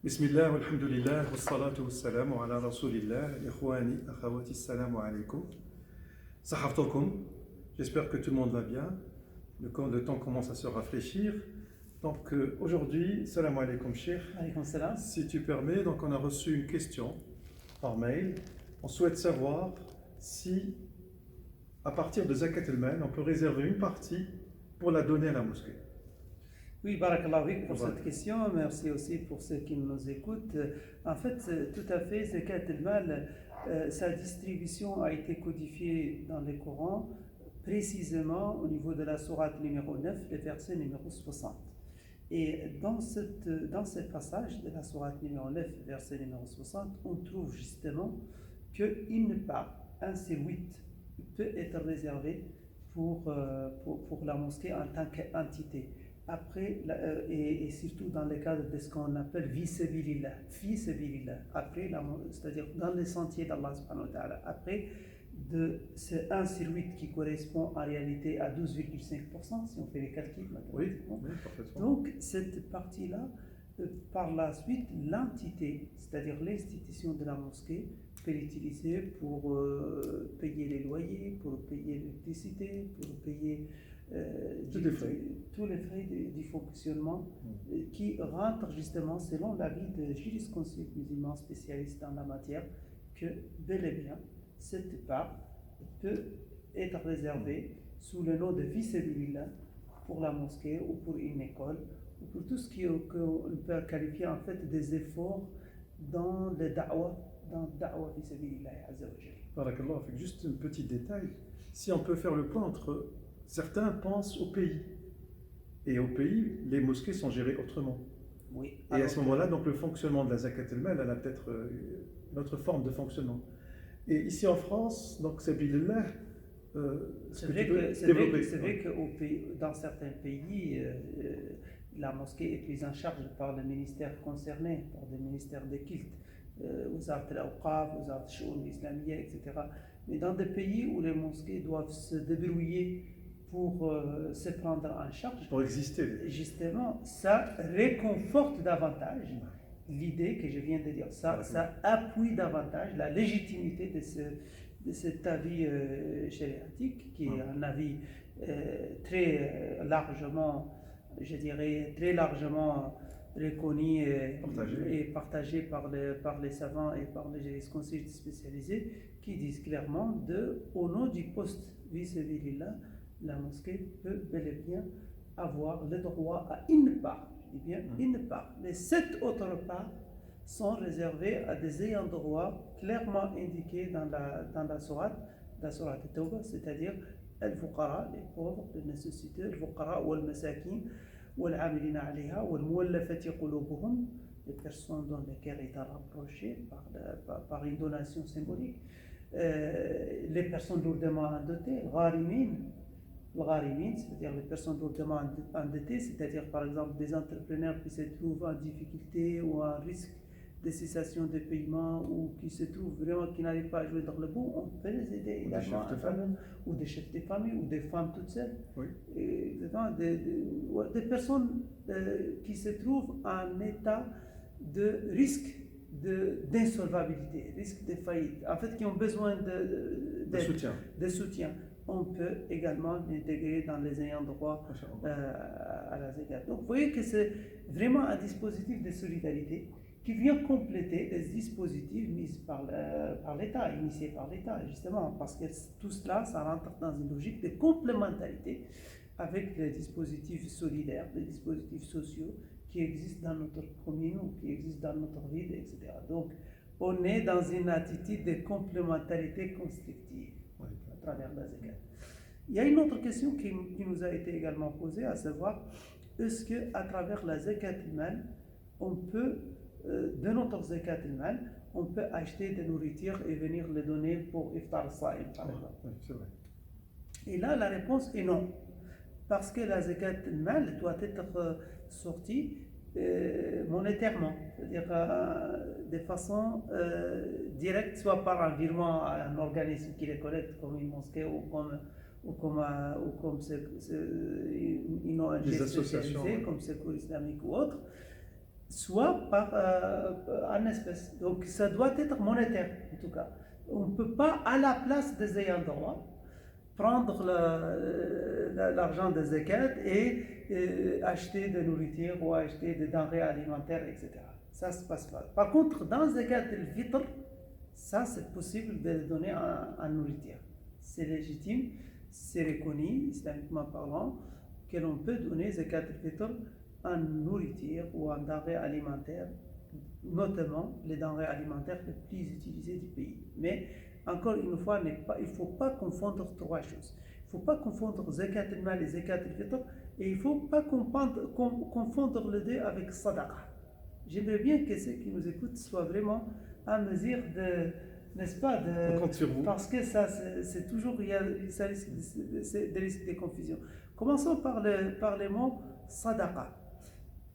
بسم الله والحمد لله والصلاة والسلام على رسول الله. إخواني أخواتي السلام عليكم. صحفتكم. J'espère que tout le monde va bien. Le temps commence à se rafraîchir. Donc aujourd'hui, salam alaikum Cheikh. Alaykoum salam. Si tu permets, donc on a reçu une question par mail. On souhaite savoir si à partir de Zakat al-Mal, on peut réserver une partie pour la donner à la mosquée. Oui, barakallahu fik pour Voilà. cette question. Merci aussi pour ceux qui nous écoutent. En fait, tout à fait, Zakat al-Mal, sa distribution a été codifiée dans les Corans, précisément au niveau de la sourate numéro 9, le verset numéro 60. Et dans ce passage de la sourate numéro 9, verset numéro 60, on trouve justement qu'une part, un sur 8, peut être réservé pour la mosquée en tant qu'entité. Après, et surtout dans le cadre de ce qu'on appelle fi sabilillah, après, c'est-à-dire dans les sentiers d'Allah subhanahu wa ta'ala, après de ce 1 sur 8 qui correspond en réalité à 12,5%, si on fait les calculs Oui, mathématiquement. oui, parfaitement. Donc, cette partie-là, par la suite, l'entité, c'est-à-dire l'institution de la mosquée, peut l'utiliser pour payer les loyers, pour payer l'électricité, pour payer tous les frais du fonctionnement qui rentrent justement selon l'avis de jurisconsultes musulmans spécialistes dans la matière que bel et bien cette part peut être réservée sous le nom de fi sabilillah pour la mosquée ou pour une école ou pour tout ce qu'on peut qualifier en fait des efforts dans le da'wah, fi sabilillah azza wa jalla. Barakallah, fait juste un petit détail. Si on peut faire le point entre certains pensent au pays. Et au pays, les mosquées sont gérées autrement. Oui. Et à ce moment-là, donc le fonctionnement de la Zakat al-Mal, elle a peut-être une autre forme de fonctionnement. Et ici en France, donc c'est billah. C'est vrai que dans certains pays, la mosquée est prise en charge par le ministère concerné, par le ministère des cultes, Wizard al-Awqaf, Wizard al-Shu'un islamiyya, etc. Mais dans des pays où les mosquées doivent se débrouiller pour se prendre en charge, Pour exister. justement, ça réconforte davantage l'idée que je viens de dire. Ça appuie davantage la légitimité de cet avis shariatique, qui est un avis très largement, je dirais, très largement reconnu et partagé par les savants et par les jurisconsultes spécialisés, qui disent clairement au nom du poste fi sabilillah, la mosquée peut bel et bien avoir le droit à une part, je dis bien une part. Les 7 autres parts sont réservées à des ayants droit clairement indiqués dans la sourate Tawbah, c'est-à-dire al-fuqara, les pauvres, les nécessiteux, al-fuqara ou al-masakin, ou al-amilina alayha, ou al-muwallafati qulubuhum, les personnes dont le cœur est rapproché par une donation symbolique, les personnes lourdement endettées, al-gharimin, c'est-à-dire les personnes lourdement endettées, c'est-à-dire par exemple des entrepreneurs qui se trouvent en difficulté ou en risque de cessation de paiement ou qui n'arrivent pas à jouer dans le bout, on peut les aider également, ou des chefs de famille, ou des femmes toutes seules, oui. Des personnes qui se trouvent en état de risque d'insolvabilité, risque de faillite, en fait qui ont besoin de soutien. On peut également l'intégrer dans les ayants droit à la zakat. Donc vous voyez que c'est vraiment un dispositif de solidarité qui vient compléter les dispositifs mis par l'État, initiés par l'État, justement, parce que tout cela, ça rentre dans une logique de complémentarité avec les dispositifs solidaires, les dispositifs sociaux qui existent dans notre commune ou qui existent dans notre ville, etc. Donc, on est dans une attitude de complémentarité constructive à travers la zakat. Il y a une autre question qui nous a été également posée, à savoir, est-ce qu'à travers la zakat al-mal, on peut, de notre zakat al-mal, on peut acheter de nourriture et venir le donner pour iftar al-sa'im, par exemple. Oui, c'est vrai. Et là, la réponse est non. Parce que la zakat al-mal doit être sortie monétairement, c'est-à-dire de façon directe, soit par un virement à un organisme qui les collecte, comme une mosquée ou comme une ONG spécialisée, comme Secours islamique ou autre, soit par en espèces. Donc ça doit être monétaire en tout cas. On ne peut pas à la place des ayants droit prendre l'argent des zakat et acheter de nourriture ou acheter des denrées alimentaires, etc. Ça ne se passe pas. Par contre, dans zakat al-fitr, ça c'est possible de le donner en nourriture. C'est légitime, c'est reconnu, islamiquement parlant, que l'on peut donner zakat al-fitr en nourriture ou en denrées alimentaires, notamment les denrées alimentaires les plus utilisées du pays. Mais encore une fois, il ne faut pas confondre trois choses. Il ne faut pas confondre zakat al-mal et zakat al-fitr, et il ne faut pas confondre les deux avec sadaqa. J'aimerais bien que ceux qui nous écoutent soient vraiment à mesure de, n'est-ce pas, parce que ça, c'est toujours, ça risque de confusion. Commençons par les mots sadaqa.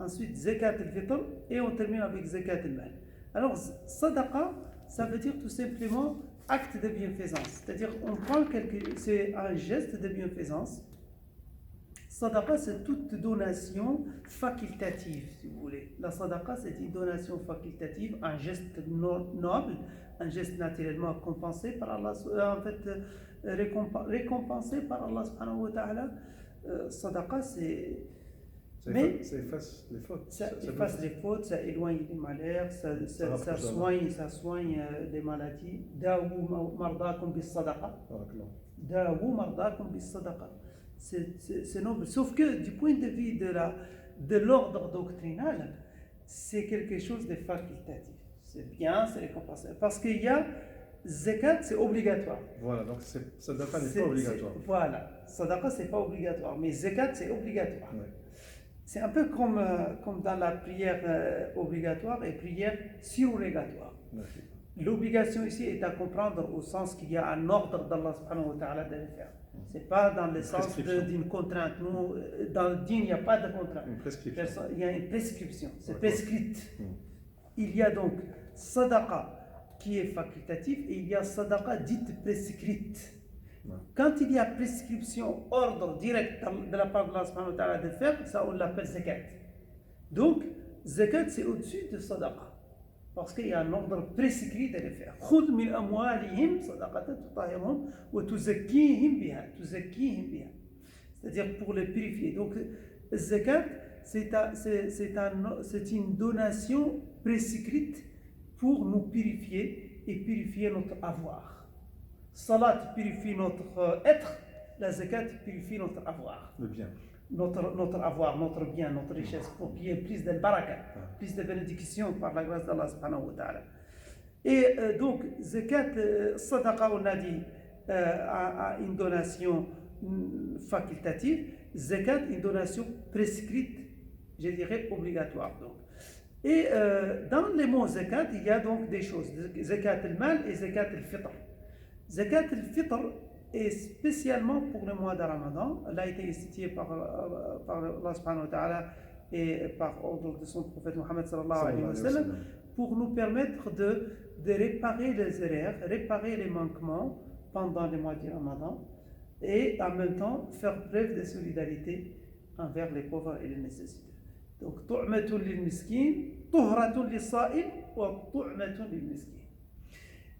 Ensuite, zakat al-fitr, et on termine avec zakat al-mal. Alors, sadaqa, ça veut dire tout simplement acte de bienfaisance. C'est-à-dire, c'est un geste de bienfaisance. Sadaqa, c'est toute donation facultative, si vous voulez. La sadaqa, c'est une donation facultative, un geste noble, un geste naturellement compensé par Allah, récompensé par Allah subhanahu wa ta'ala. Sadaqa, c'est... Mais ça efface les fautes. Ça efface les fautes, ça éloigne les malheurs, ça soigne les maladies. Dawu mardakum bis sadaqa. Dawu mardakum bis sadaqa. C'est noble. Sauf que du point de vue de l'ordre doctrinal, c'est quelque chose de facultatif. C'est bien, c'est récompensé. Parce qu'il y a zakat, c'est obligatoire. Voilà, donc sadaqa n'est pas obligatoire. Voilà, sadaqa, c'est pas obligatoire, mais zakat, c'est obligatoire. Ouais. C'est un peu comme dans la prière obligatoire et prière surrogatoire. Okay. L'obligation ici est à comprendre au sens qu'il y a un ordre d'Allah subhanahu wa ta'ala de le faire. Ce n'est pas dans le sens d'une contrainte. Nous, dans le dîn, il n'y a pas de contrainte. Il y a une prescription. C'est prescrite. Il y a donc sadaqa qui est facultatif et il y a sadaqa dite prescrite. Quand il y a prescription, ordre direct de la part de Allah subhanahu wa ta'ala de faire, ça on l'appelle zakat. Donc, zakat c'est au-dessus de sadaqa. Parce qu'il y a un ordre prescrit de le faire. خُذْ مِنْ أَمْوَالِهِمْ صَدَقَةً تُطَهِّرُهُمْ وَتُزَكِّيهِمْ بِهَا. C'est-à-dire pour les purifier. Donc, zakat, c'est une donation prescrite pour nous purifier et purifier notre avoir. Salat purifie notre être, la zakat purifie notre avoir. Le bien. Notre avoir, notre bien, notre richesse, pour qu'il y ait plus de baraka, plus de bénédictions par la grâce d'Allah subhanahu wa ta'ala. Et donc, zakat, sadaqa, on a dit, a une donation facultative, zakat, une donation prescrite, je dirais obligatoire. Donc. Et dans les mots zakat, il y a donc des choses, zakat al-mal et zakat al-fitr. Zakat al-fitr est spécialement pour le mois de Ramadan. Elle a été instituée par Allah subhanahu wa ta'ala et par ordre de son prophète Mohammed sallallahu alayhi wa sallam pour nous permettre de réparer les erreurs, réparer les manquements pendant le mois du Ramadan et en même temps faire preuve de solidarité envers les pauvres et les nécessiteux. Donc, tu'matun lil miskin, tuhratun lis sa'im wa tu'matun lil miskin.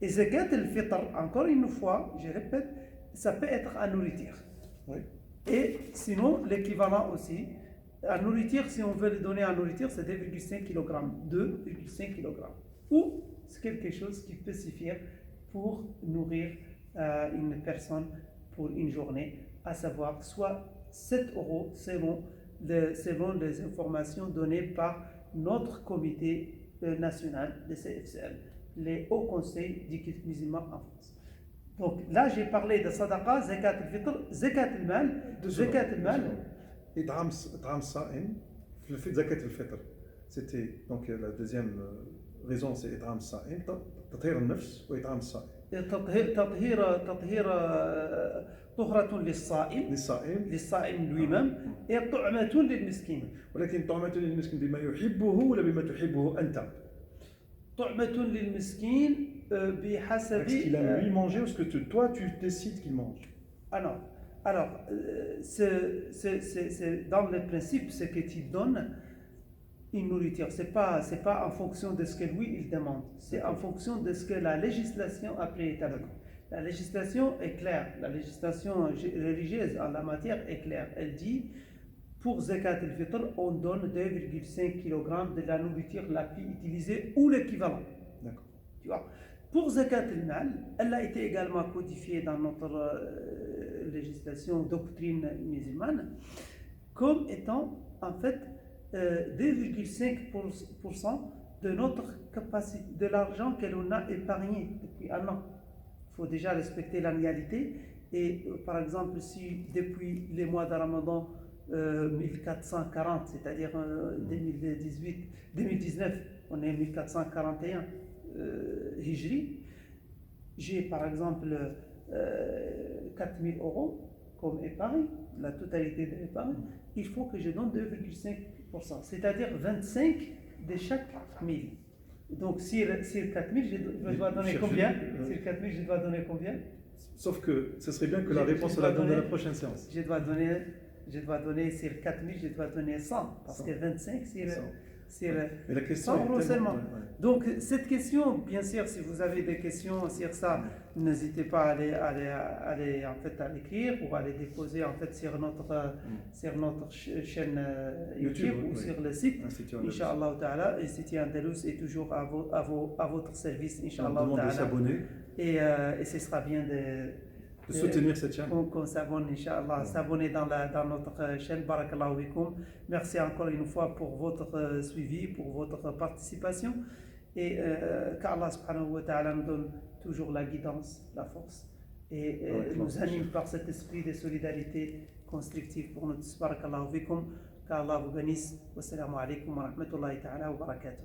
Et zakat al-fitr, encore une fois, je répète, ça peut être en nourriture. Oui. Et sinon, l'équivalent aussi, en nourriture, si on veut le donner en nourriture, c'est 2,5 kg. 2,5 kg. Ou c'est quelque chose qui peut suffire pour nourrir une personne pour une journée, à savoir soit 7 € selon les informations données par notre comité national de CFCL. Les hauts conseils du culte musulman en France. Donc là, j'ai parlé de sadaqa, zakat al-fitr, zakat al-mal, zakat al-mal. Id'am sa'im, le fait de zakat al-fitr, c'était donc la deuxième raison, c'est id'am sa'im, tathir al-nafs ou id'am sa'im. تطهير طهرة للصائم lui-même et طعمة للمسكين. ولكن طعمة للمسكين بما يحبه ولا بما تحبه أنت؟ طعمة للمسكين بحسب ce qu'il a lui mangé ou ce que toi tu décides qu'il mange. Alors c'est dans le principe ce que tu donnes une nourriture. C'est pas en fonction de ce que lui il demande. C'est en fonction de ce que la législation a préétabli. La législation est claire. La législation religieuse en la matière est claire. Elle dit pour Zakat al-Fitr, on donne 2,5 kg de la nourriture la plus utilisée ou l'équivalent. D'accord. Tu vois. Pour Zakat al-Mal, elle a été également codifiée dans notre législation, doctrine musulmane, comme étant en fait 2,5% de notre capacité, de l'argent que l'on a épargné depuis un an. Il faut déjà respecter l'annualité. Et par exemple, si depuis les mois de Ramadan 1440, c'est-à-dire 2019, on est 1441 Hijri, j'ai par exemple 4000 € comme épargne, la totalité de l'épargne, il faut que je donne 2,5%, c'est-à-dire 25 de chaque 1000. Donc sur 4000, je dois donner combien? Sur 4000, je dois donner combien? Sauf que ce serait bien que la réponse soit la donne de la prochaine séance. Je dois donner sur 4000, je dois donner 100, parce 100. Que 25, c'est la question 100 € seulement. Ouais. Donc cette question, bien sûr, si vous avez des questions sur ça, n'hésitez pas à l'écrire ou à les déposer en fait sur notre chaîne YouTube ou sur le site. Inch'Allah ta'ala, Institut Andalous est toujours à votre service, Inch'Allah ta'ala. De s'abonner. Et ce sera bien de soutenir cette chaîne. Qu'on s'abonne, Inch'Allah, s'abonner dans notre chaîne. Barakallahu bikum. Merci encore une fois pour votre suivi, pour votre participation. Et qu'Allah subhanahu wa ta'ala nous donne toujours la guidance, la force. Et nous anime par cet esprit de solidarité constructive pour nous. Barakallahu bikum. Qu'Allah vous bénisse. Wassalamu alaikum wa rahmatullahi ta'ala wa barakatuh.